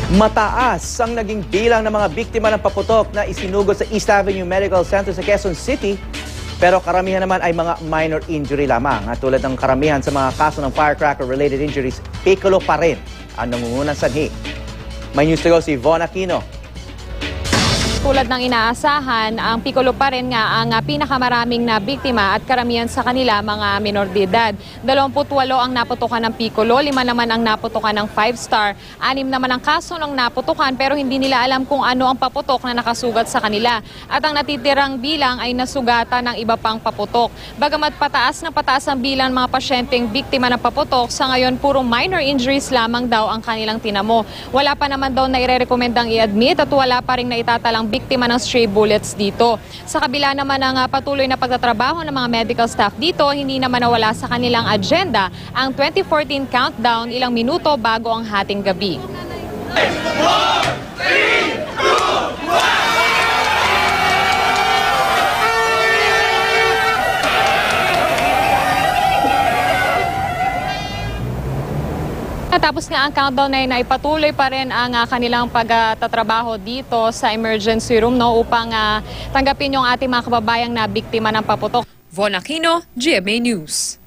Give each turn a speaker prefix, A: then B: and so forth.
A: Mataas ang naging bilang ng mga biktima ng paputok na isinugod sa East Avenue Medical Center sa Quezon City. Pero karamihan naman ay mga minor injury lamang. At tulad ng karamihan sa mga kaso ng firecracker-related injuries, Piccolo pa rin ang nangungunang sanhi. May news to go si Von Aquino.
B: Tulad ng inaasahan, ang Piccolo pa rin nga ang pinakamaraming na biktima at karamihan sa kanila mga minor de edad. 28 ang naputukan ng Piccolo, 5 naman ang naputukan ng 5-star, 6 naman ang kaso ng naputukan pero hindi nila alam kung ano ang paputok na nakasugat sa kanila. At ang natitirang bilang ay nasugatan ng iba pang paputok. Bagamat pataas ang bilang ng mga pasyenteng biktima ng paputok, sa ngayon puro minor injuries lamang daw ang kanilang tinamo. Wala pa naman daw na irerekomendang i-admit at wala pa rin naitatalang biktima ng stray bullets dito. Sa kabila naman ng patuloy na pagtatrabaho ng mga medical staff dito, hindi naman nawala sa kanilang agenda ang 2014 countdown ilang minuto bago ang hating gabi. 4, 3, 2, 1! Tapos nga ang countdown na yun ay patuloy pa rin ang kanilang pagtatrabaho dito sa emergency room upang tanggapin yung ating mga kababayang na biktima ng paputok.
C: Von Aquino, GMA News.